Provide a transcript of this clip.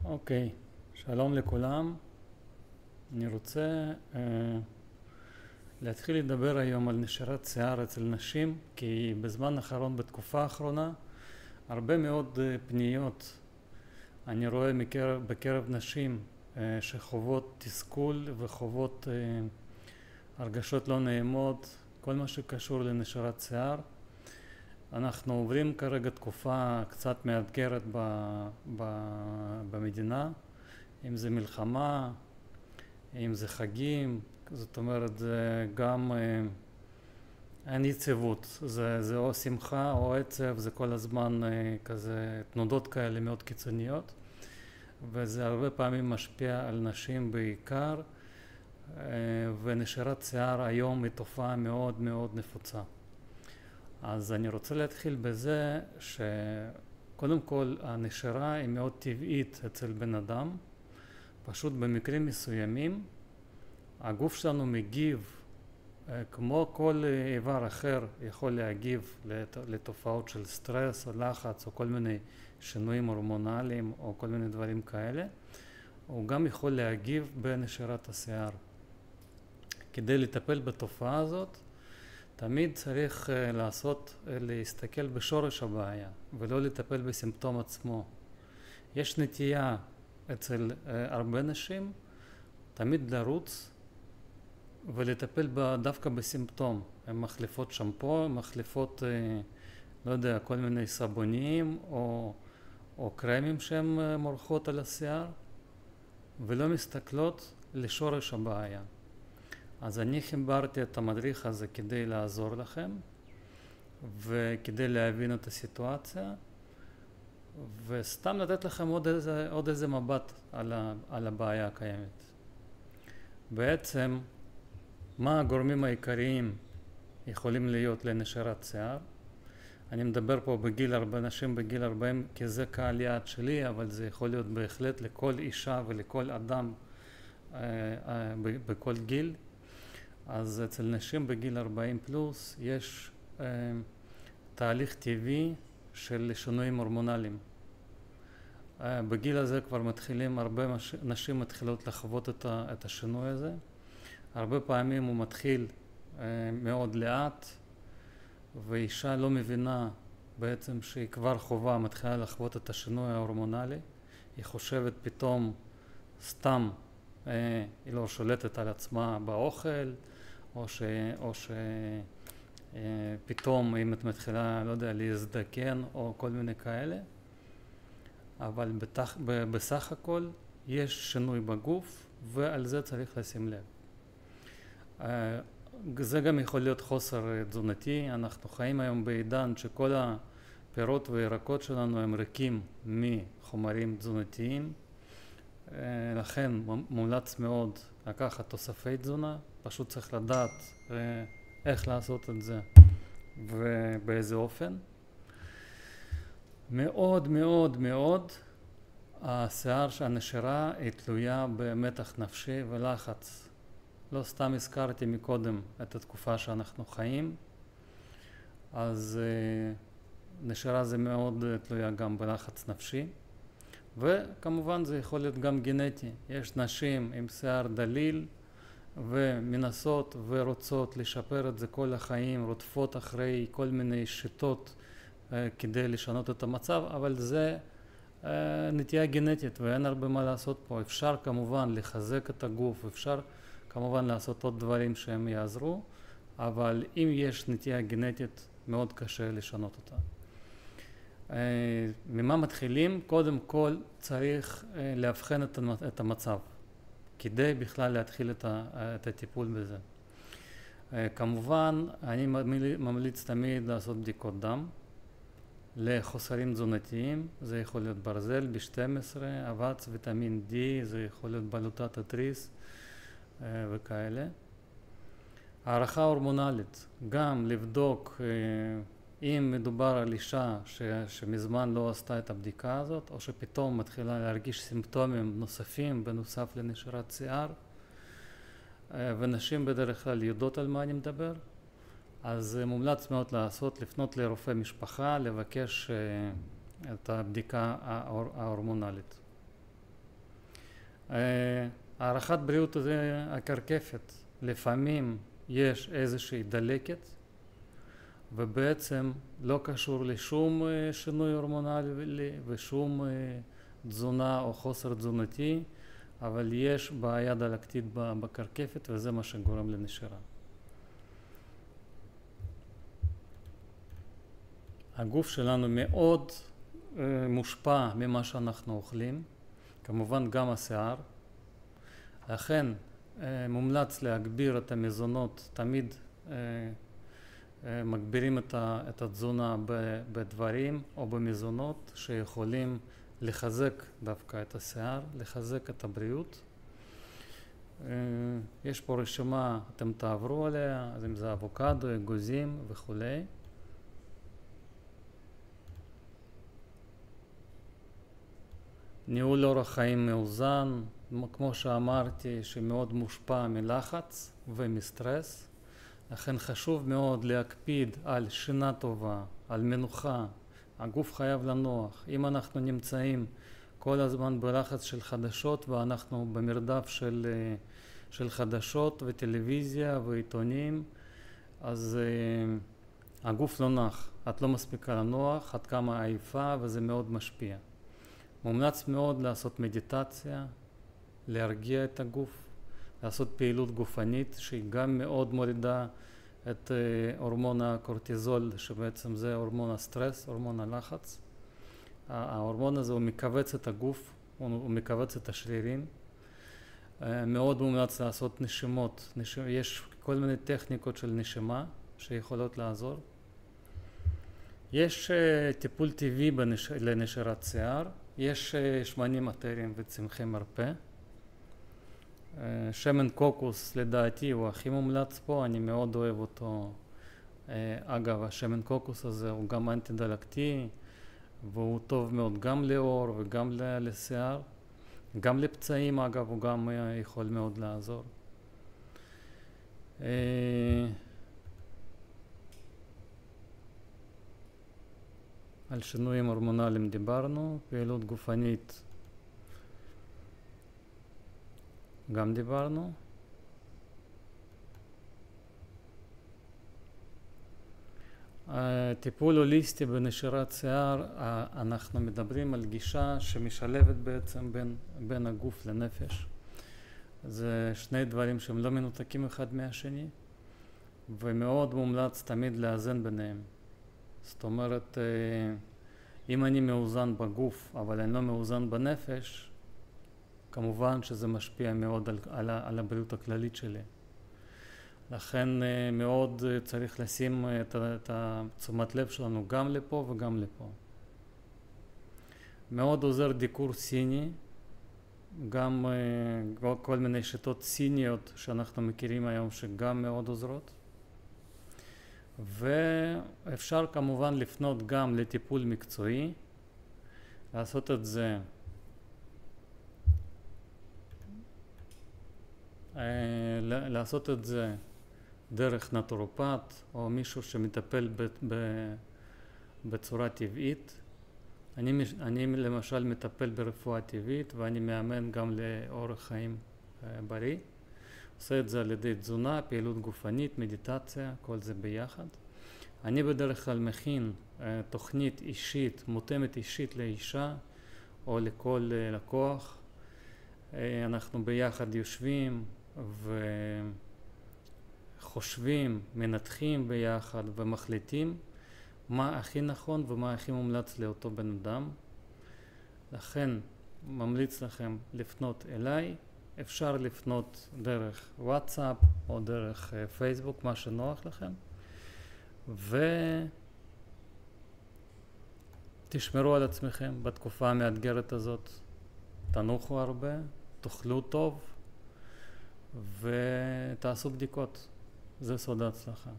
אוקיי, שלום לכולם. אני רוצה להתחיל לדבר היום על נשירת שיער אצל נשים, כי בזמן האחרון, בתקופה האחרונה, הרבה מאוד פניות אני רואה בקרב נשים שחוות תסכול וחוות הרגשות לא נעימות, כל מה שקשור לנשירת שיער. אנחנו עוברים כרגע תקופה קצת מאתגרת במדינה, אם זה מלחמה, אם זה חגים, זאת אומרת זה גם אין יציבות, זה או שמחה או עצב, זה כל הזמן כזה תנודות כאלה מאוד קיצוניות, וזה הרבה פעמים משפיע על נשים בעיקר, ונשירת שיער היום היא תופעה מאוד מאוד נפוצה. אז אני רוצה להתחיל בזה שקודם כל הנשירה היא מאוד טבעית אצל בן אדם, פשוט במקרים מסוימים הגוף שלנו מגיב כמו כל איבר אחר, יכול להגיב לתופעות של סטרס או לחץ או כל מיני שינויים הורמונליים או כל מיני דברים כאלה. הוא גם יכול להגיב בנשירת השיער. כדי לטפל בתופעה הזאת תמיד צריך להסתכל בשורש הבעיה ולא לטפל בסימפטום עצמו. יש נטייה אצל הרבה נשים תמיד לרוץ ולטפל דווקא בסימפטום. הן מחליפות שמפו, מחליפות לא יודע, כל מיני סבונים או קרמים שהן מורחות על השיער, ולא מסתכלות לשורש הבעיה. אז אני חיברתי את המדריך הזה כדי לעזור לכם וכדי להבין את הסיטואציה, וסתם לתת לכם עוד איזה מבט על הבעיה הקיימת. בעצם מה הגורמים העיקריים יכולים להיות לנשירת שיער? אני מדבר פה נשים בגיל 40 כי זה קהל יעד שלי, אבל זה יכול להיות בהחלט לכל אישה ולכל אדם בכל גיל. אז אצל נשים בגיל 40 פלוס יש תהליך טבעי של שינויים הורמונליים. בגיל הזה כבר הרבה נשים מתחילות לחוות את השינוי הזה. הרבה פעמים הוא מתחיל מאוד לאט, ואישה לא מבינה בעצם שהיא כבר מתחילה לחוות את השינוי ההורמונלי. היא חושבת פתאום סתם היא לא שולטת על עצמה באוכל, או שפתאום היא מתחילה, לא יודע, להזדקן או כל מיני כאלה. אבל בסך הכל יש שינוי בגוף, ועל זה צריך לשים לב. זה גם יכול להיות חוסר תזונתי. אנחנו חיים היום בעידן שכל הפירות וירקות שלנו הם ריקים מחומרים תזונתיים, לכן מומלץ מאוד לקחת תוספי תזונה. פשוט צריך לדעת איך לעשות את זה ובאיזה אופן. מאוד מאוד מאוד השיער שהנשירה היא תלויה במתח נפשי ולחץ. לא סתם הזכרתי מקודם את התקופה שאנחנו חיים, אז נשירה זה מאוד תלויה גם בלחץ נפשי, וכמובן זה יכול להיות גם גנטי. יש נשים עם שיער דליל ומנסות ורוצות לשפר את זה כל החיים, רודפות אחרי כל מיני שיטות כדי לשנות את המצב, אבל זה נטייה גנטית ואין הרבה מה לעשות פה. אפשר כמובן לחזק את הגוף, אפשר כמובן לעשות עוד דברים שהם יעזרו, אבל אם יש נטייה גנטית מאוד קשה לשנות אותה. ממה מתחילים? קודם כל צריך להבחן את המצב כדי בכלל להתחיל את הטיפול בזה. כמובן אני ממליץ תמיד לעשות בדיקות דם לחוסרים תזונתיים. זה יכול להיות ברזל ב12, אבץ, ויטמין D, זה יכול להיות בלוטת התריס וכאלה. הערכה הורמונלית, גם לבדוק אם מדובר על אישה שמזמן לא עשתה את הבדיקה הזאת, או שפתאום מתחילה להרגיש סימפטומים נוספים בנוסף לנשירת שיער, ונשים בדרך כלל יודעות על מה אני מדבר. אז מומלץ מאוד לפנות לרופא משפחה, לבקש את הבדיקה ההורמונלית. הערכת בריאות זה הקרקפת. לפעמים יש איזושהי דלקת, ובעצם לא קשור לשום שינוי הורמונלי ושום תזונה או חוסר תזונתי, אבל יש בעיה דלקתית בקרקפת וזה מה שגורם לנשירה. הגוף שלנו מאוד מושפע ממה שאנחנו אוכלים, כמובן גם השיער. לכן מומלץ להגביר את המזונות, תמיד מגבירים את התזונה בדברים או במזונות שיכולים לחזק דווקא את השיער, לחזק את הבריאות. יש פה רשימה, אתם תעברו עליה, אז אם זה אבוקדו, אגוזים וכולי. ניהול אורח חיים מאוזן, כמו שאמרתי, שמאוד מושפע מלחץ ומסטרס. לכן חשוב מאוד להקפיד על שינה טובה, על מנוחה. הגוף חייב לנוח. אם אנחנו נמצאים כל הזמן בלחץ של חדשות ואנחנו במרדף של חדשות וטלוויזיה ועיתונים, אז הגוף לא נח. את לא מספיקה לנוח, עד כמה עייפה, וזה מאוד משפיע. מומלץ מאוד לעשות מדיטציה, להרגיע את הגוף, לעשות פעילות גופנית שהיא גם מאוד מורידה את הורמון הקורטיזול, שבעצם זה הורמון הסטרס, הורמון הלחץ. ההורמון הזה הוא מכווץ את הגוף, הוא מכווץ את השרירים. מאוד מומלץ לעשות נשימות, יש כל מיני טכניקות של נשימה שיכולות לעזור. יש טיפול טבעי לנשירת שיער, יש שמנים אתריים וצמחי מרפא. שמן קוקוס לדעתי הוא הכי מומלץ פה, אני מאוד אוהב אותו. אגב, השמן קוקוס הזה הוא גם אנטי דלקתי והוא טוב מאוד גם לעור וגם לשיער, גם לפצעים אגב הוא גם יכול מאוד לעזור. על שינויים הורמונליים דיברנו, פעילות גופנית גם דיברנו. טיפול הוליסטי בנשירת שיער, אנחנו מדברים על גישה שמשלבת בעצם בין הגוף לנפש. זה שני דברים שהם לא מנותקים אחד מהשני, ומאוד מומלץ תמיד לאזן ביניהם. זאת אומרת, אם אני מאוזן בגוף אבל אני לא מאוזן בנפש, כמובן שזה משפיע מאוד על הבריאות הכללית שלי. לכן מאוד צריך לשים את תשומת לב שלנו גם לפה וגם לפה. מאוד עוזר דיקור סיני, גם כל מיני שיטות סיניות שאנחנו מכירים היום שגם מאוד עוזרות. ואפשר כמובן לפנות גם לטיפול מקצועי, לעשות את זה דרך נטורופט או מישהו שמטפל בצורה טבעית. אני למשל מטפל ברפואה טבעית ואני מאמן גם לאורח חיים בריא. עושה את זה על ידי תזונה, פעילות גופנית, מדיטציה, כל זה ביחד. אני בדרך כלל מכין תוכנית אישית, מותאמת אישית לאישה או לכל לקוח. אנחנו ביחד יושבים וחושבים, מנתחים ביחד ומחליטים מה הכי נכון ומה הכי מומלץ לאותו בן אדם. לכן ממליץ לכם לפנות אליי. אפשר לפנות דרך וואטסאפ או דרך פייסבוק, מה שנוח לכם. ותשמרו על עצמכם בתקופה המאתגרת הזאת. תנוחו הרבה, תאכלו טוב ותעשו בדיקות. זה סוד ההצלחה.